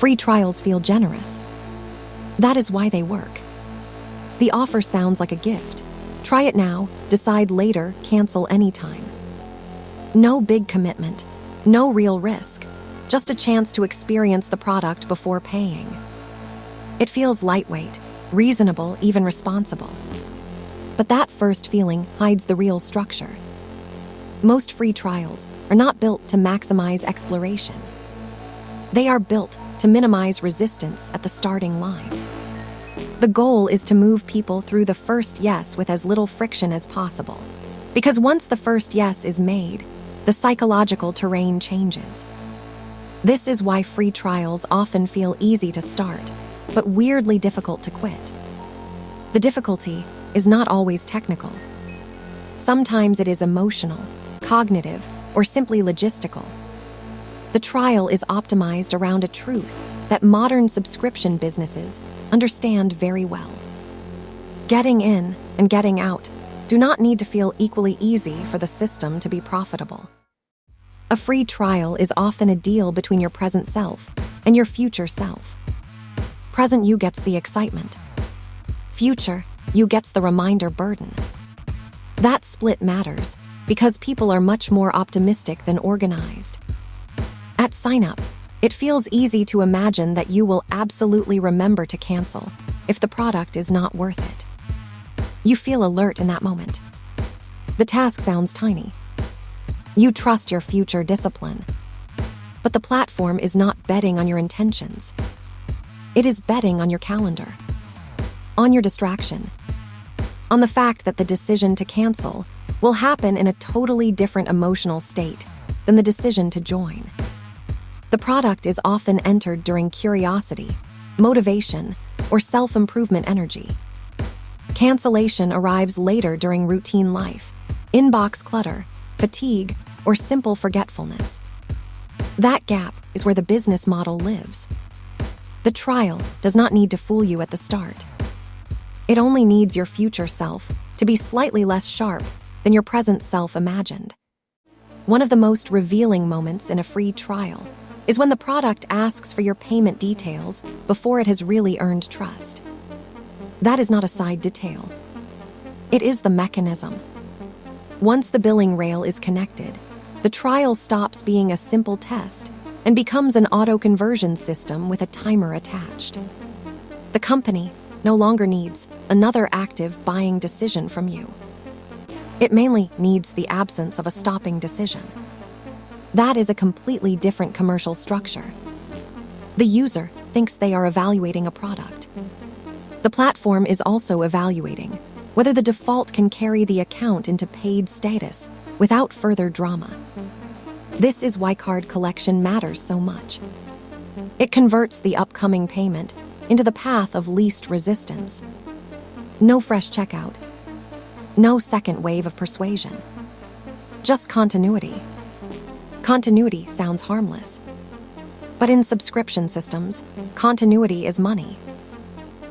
Free trials feel generous. That is why they work. The offer sounds like a gift. Try it now, decide later, cancel anytime. No big commitment, no real risk, just a chance to experience the product before paying. It feels lightweight, reasonable, even responsible. But that first feeling hides the real structure. Most free trials are not built to maximize exploration. They are built to minimize resistance at the starting line. The goal is to move people through the first yes with as little friction as possible. Because once the first yes is made, the psychological terrain changes. This is why free trials often feel easy to start, but weirdly difficult to quit. The difficulty is not always technical. Sometimes it is emotional, cognitive, or simply logistical. The trial is optimized around a truth that modern subscription businesses understand very well. Getting in and getting out do not need to feel equally easy for the system to be profitable. A free trial is often a deal between your present self and your future self. Present you gets the excitement. Future you gets the reminder burden. That split matters because people are much more optimistic than organized. At sign-up, it feels easy to imagine that you will absolutely remember to cancel if the product is not worth it. You feel alert in that moment. The task sounds tiny. You trust your future discipline. But the platform is not betting on your intentions. It is betting on your calendar, on your distraction, on the fact that the decision to cancel will happen in a totally different emotional state than the decision to join. The product is often entered during curiosity, motivation, or self-improvement energy. Cancellation arrives later during routine life, inbox clutter, fatigue, or simple forgetfulness. That gap is where the business model lives. The trial does not need to fool you at the start. It only needs your future self to be slightly less sharp than your present self imagined. One of the most revealing moments in a free trial is when the product asks for your payment details before it has really earned trust. That is not a side detail. It is the mechanism. Once the billing rail is connected, the trial stops being a simple test and becomes an auto-conversion system with a timer attached. The company no longer needs another active buying decision from you. It mainly needs the absence of a stopping decision. That is a completely different commercial structure. The user thinks they are evaluating a product. The platform is also evaluating whether the default can carry the account into paid status without further drama. This is why card collection matters so much. It converts the upcoming payment into the path of least resistance. No fresh checkout. No second wave of persuasion. Just continuity. Continuity sounds harmless. But in subscription systems, continuity is money.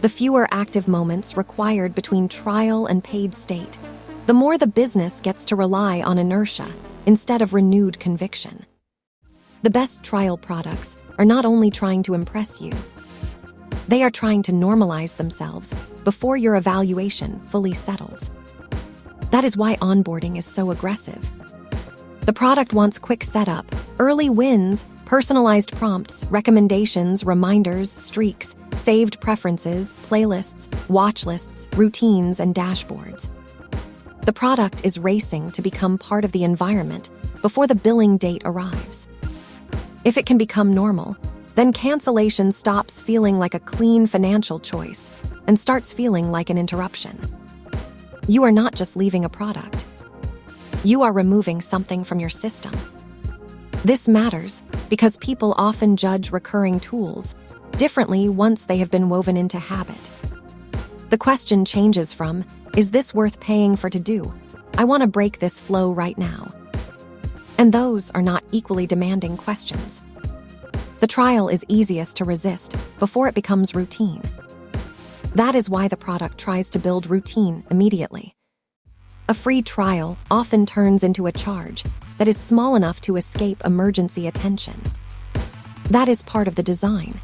The fewer active moments required between trial and paid state, the more the business gets to rely on inertia instead of renewed conviction. The best trial products are not only trying to impress you, they are trying to normalize themselves before your evaluation fully settles. That is why onboarding is so aggressive. The product wants quick setup, early wins, personalized prompts, recommendations, reminders, streaks, saved preferences, playlists, watch lists, routines, and dashboards. The product is racing to become part of the environment before the billing date arrives. If it can become normal, then cancellation stops feeling like a clean financial choice and starts feeling like an interruption. You are not just leaving a product. You are removing something from your system. This matters because people often judge recurring tools differently once they have been woven into habit. The question changes from, is this worth paying for to do? I want to break this flow right now. And those are not equally demanding questions. The trial is easiest to resist before it becomes routine. That is why the product tries to build routine immediately. A free trial often turns into a charge that is small enough to escape emergency attention. That is part of the design.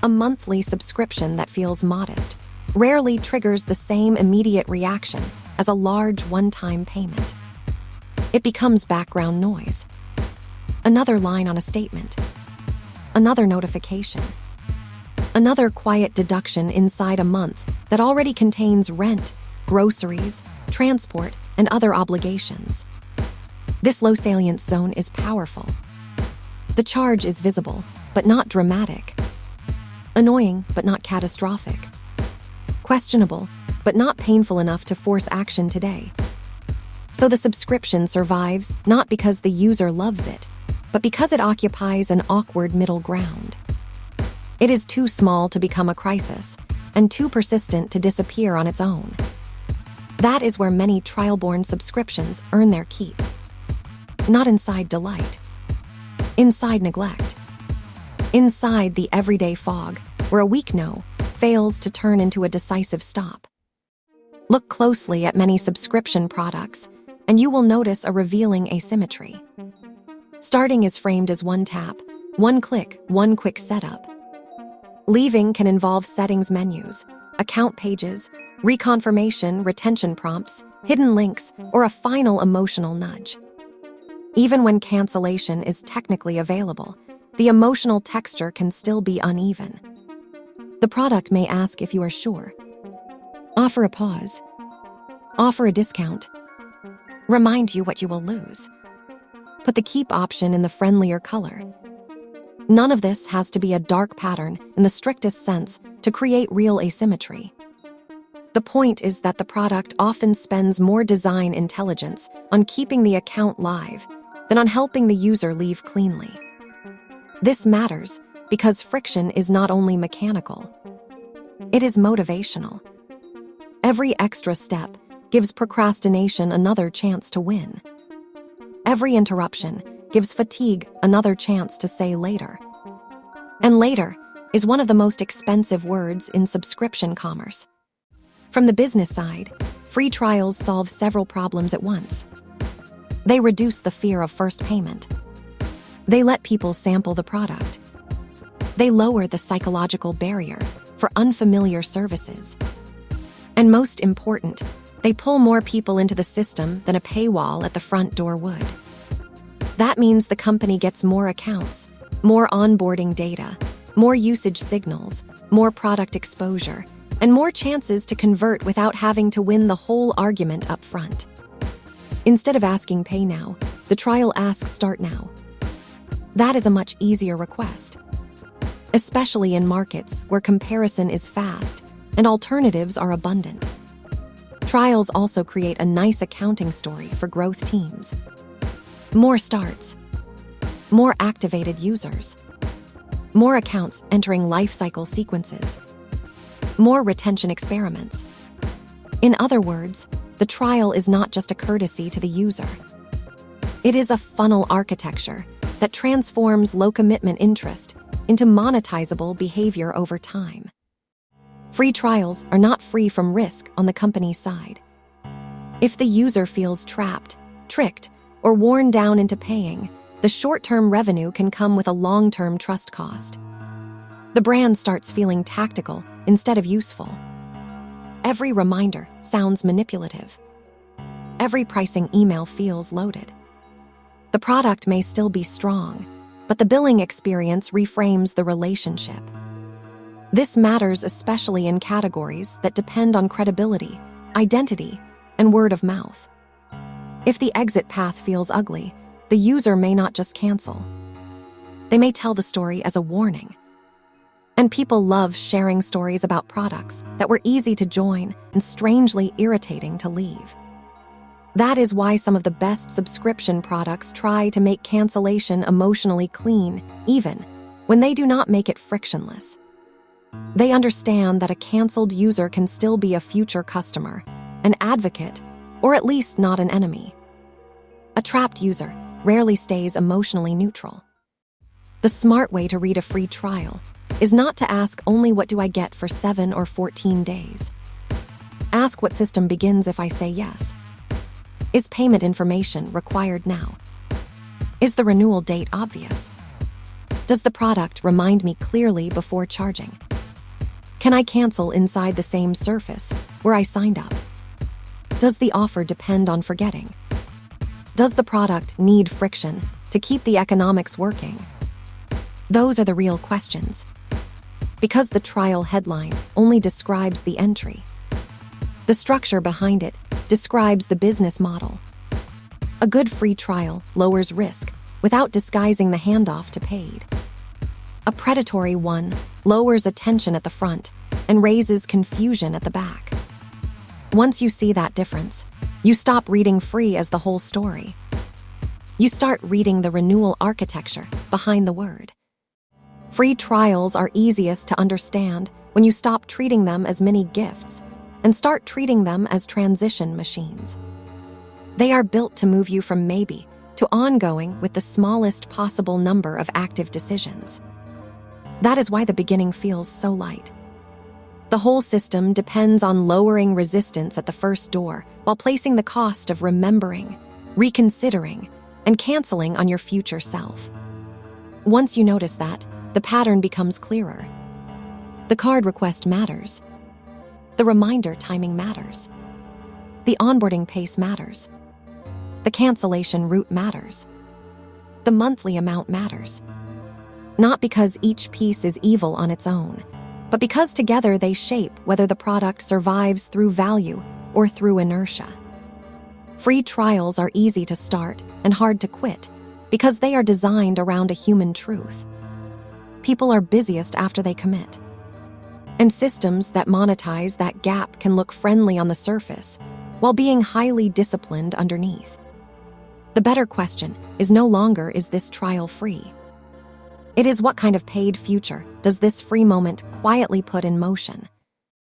A monthly subscription that feels modest rarely triggers the same immediate reaction as a large one-time payment. It becomes background noise. Another line on a statement. Another notification. Another quiet deduction inside a month that already contains rent, groceries, transport, and other obligations. This low salience zone is powerful. The charge is visible, but not dramatic. Annoying, but not catastrophic. Questionable, but not painful enough to force action today. So the subscription survives not because the user loves it, but because it occupies an awkward middle ground. It is too small to become a crisis, and too persistent to disappear on its own. That is where many trial-born subscriptions earn their keep. Not inside delight. Inside neglect. Inside the everyday fog, where a weak no fails to turn into a decisive stop. Look closely at many subscription products, and you will notice a revealing asymmetry. Starting is framed as one tap, one click, one quick setup. Leaving can involve settings menus, account pages, reconfirmation, retention prompts, hidden links, or a final emotional nudge. Even when cancellation is technically available, the emotional texture can still be uneven. The product may ask if you are sure. Offer a pause. Offer a discount. Remind you what you will lose. Put the keep option in the friendlier color. None of this has to be a dark pattern in the strictest sense to create real asymmetry. The point is that the product often spends more design intelligence on keeping the account live than on helping the user leave cleanly. This matters because friction is not only mechanical, it is motivational. Every extra step gives procrastination another chance to win. Every interruption gives fatigue another chance to say later. And later is one of the most expensive words in subscription commerce. From the business side, free trials solve several problems at once. They reduce the fear of first payment. They let people sample the product. They lower the psychological barrier for unfamiliar services. And most important, they pull more people into the system than a paywall at the front door would. That means the company gets more accounts, more onboarding data, more usage signals, more product exposure, and more chances to convert without having to win the whole argument up front. Instead of asking pay now, the trial asks start now. That is a much easier request, especially in markets where comparison is fast and alternatives are abundant. Trials also create a nice accounting story for growth teams. More starts, more activated users, more accounts entering lifecycle sequences, more retention experiments. In other words, the trial is not just a courtesy to the user. It is a funnel architecture that transforms low-commitment interest into monetizable behavior over time. Free trials are not free from risk on the company's side. If the user feels trapped, tricked, or worn down into paying, the short-term revenue can come with a long-term trust cost. The brand starts feeling tactical instead of useful. Every reminder sounds manipulative. Every pricing email feels loaded. The product may still be strong, but the billing experience reframes the relationship. This matters especially in categories that depend on credibility, identity, and word of mouth. If the exit path feels ugly, the user may not just cancel. They may tell the story as a warning. And people love sharing stories about products that were easy to join and strangely irritating to leave. That is why some of the best subscription products try to make cancellation emotionally clean, even when they do not make it frictionless. They understand that a canceled user can still be a future customer, an advocate, or at least not an enemy. A trapped user rarely stays emotionally neutral. The smart way to read a free trial is not to ask only what do I get for 7 or 14 days. Ask what system begins if I say yes. Is payment information required now? Is the renewal date obvious? Does the product remind me clearly before charging? Can I cancel inside the same surface where I signed up? Does the offer depend on forgetting? Does the product need friction to keep the economics working? Those are the real questions. Because the trial headline only describes the entry, the structure behind it describes the business model. A good free trial lowers risk without disguising the handoff to paid. A predatory one lowers attention at the front and raises confusion at the back. Once you see that difference, you stop reading free as the whole story. You start reading the renewal architecture behind the word. Free trials are easiest to understand when you stop treating them as mini gifts and start treating them as transition machines. They are built to move you from maybe to ongoing with the smallest possible number of active decisions. That is why the beginning feels so light. The whole system depends on lowering resistance at the first door while placing the cost of remembering, reconsidering, and canceling on your future self. Once you notice that, the pattern becomes clearer. The card request matters. The reminder timing matters. The onboarding pace matters. The cancellation route matters. The monthly amount matters. Not because each piece is evil on its own, but because together they shape whether the product survives through value or through inertia. Free trials are easy to start and hard to quit because they are designed around a human truth. People are busiest after they commit. And systems that monetize that gap can look friendly on the surface while being highly disciplined underneath. The better question is no longer, is this trial free? It is, what kind of paid future does this free moment quietly put in motion?